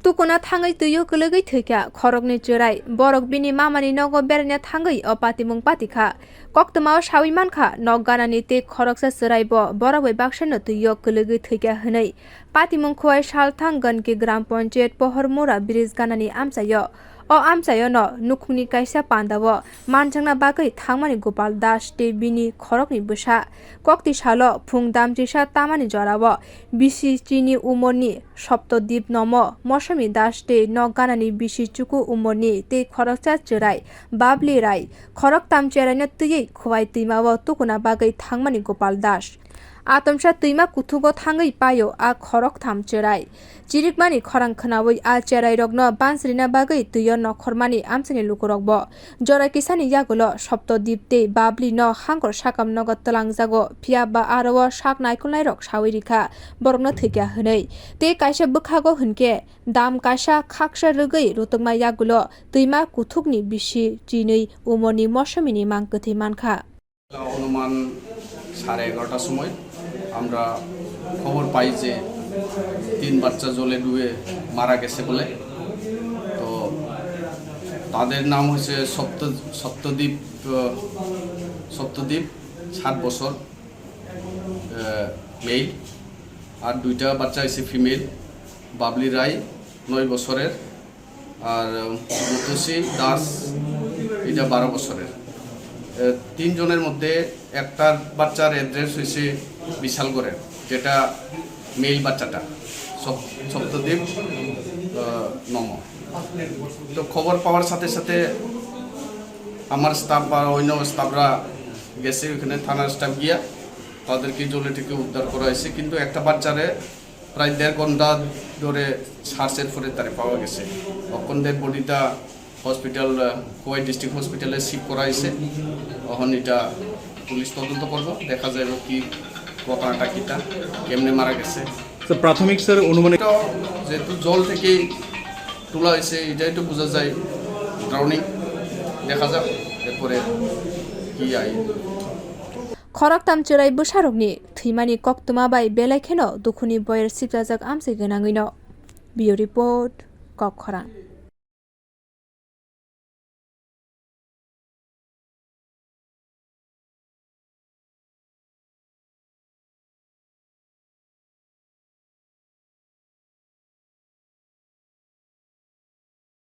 tukuna thangwi twio kwlwkgwi thwika khorokni cherai borok bini mamani nogo berna thangwi o patimung patikha koktomao sawi mankha nog ganani te khoroksa cherai bo borok bai baksano twio kwlwkgwi thwika hwnei patimung khowai salthang ganki gram panchayat pohormora bridge ganani amchaio o amchaio no nukhungni kaisa pandao manchangna bagui thangmani gopal das te bini khorokni busa kokti salo phung damjisa tamani jorao bisi chini umorni Saptadwip নম মৌসুমী দাস তে নগানানি বিশি চুকু উমরনি তে খরকচা চেরাই বাবলি রাই খরক তাম চেরাইনা তুই খোয়াই তুইমাও তুকুনা বাগৈ থাংমানি গোপাল দাস আতমসা তুইমা কুথুগো থাঙ্গৈ পায়ো আ খরক থাম চেরাই চিরিকমানি খরাং খনাওই আ চেরাই রগ্ন বানসরিনা বাগৈ তুইয় নখরমানি আমসানি লুকুরকব জরা কিসানি ইয়াগুলো সপ্তদ্বীপ তে বাবলি ন হাঙ্গর সাকাম নগদ তলাংজাগো ফিয়া বা আরও শাক নাইকুলাই রক সাউরিখা বরংনো থৈকা হनै তে কাইসা বখাগো হনকে দাম কাইসা খাকসা রগৈ রতংমা ইয়াগুলো তুইমা কুথুকনি বিশি চিनै উমরনি মৌসুমিনি মাংকথি মানখা অনুমান 11:30টার সময় আমরা খবর পাই যে 3 বাচ্চা জলে ডুবে মারা গেছে বলে তো তাদের নাম হচ্ছে সপ্তদ্বীপ 7 বছর মেল আর 2টা বাচ্চা হচ্ছে ফিমেল বাবলি রাই 9 বছরের আর মুতসি দাস এটা 12 বছরের 3 জনের মধ্যে একটা বাচ্চার অ্যাড্রেস হয়েছে বিশালগড়ের যেটা মেল বাচ্চাটা সপ্তদ্বীপ নম তো খবর পাওয়ার সাথে সাথে আমার স্টাফ বা অন্য স্টাফরা গেছে ওখানে থানার স্টাফ গিয়া তাদেরকে জলে থেকে উদ্ধার করা হয়েছে কিন্তু একটা বাচ্চারে প্রায় 1.5 ঘন্টা ধরে সার্চের পরে তারে পাওয়া গেছে অক্ষণদের বডিটা হসপিটাল খোয়াই ডিস্ট্রিক্ট হসপিটালে শিফট করা হয়েছে তখন এটা পুলিশ তদন্ত করবো দেখা যাবে কি ঘটনাটা কিটা কেমনে মারা গেছে প্রাথমিক স্যার অনুমানিক যেহেতু জল থেকে তোলা হয়েছে এটাই তো বোঝা যায় ড্রাউনিং দেখা যাক এরপরে কি আই খরক তাম চেরাই বুসারকনি থৈমানি কক্তমা বাই বেলাইখেনো দুখুনি বয়ের সিপজাজাক আমসি गोनाङैनो बियो रिपोर्ट कक खरां।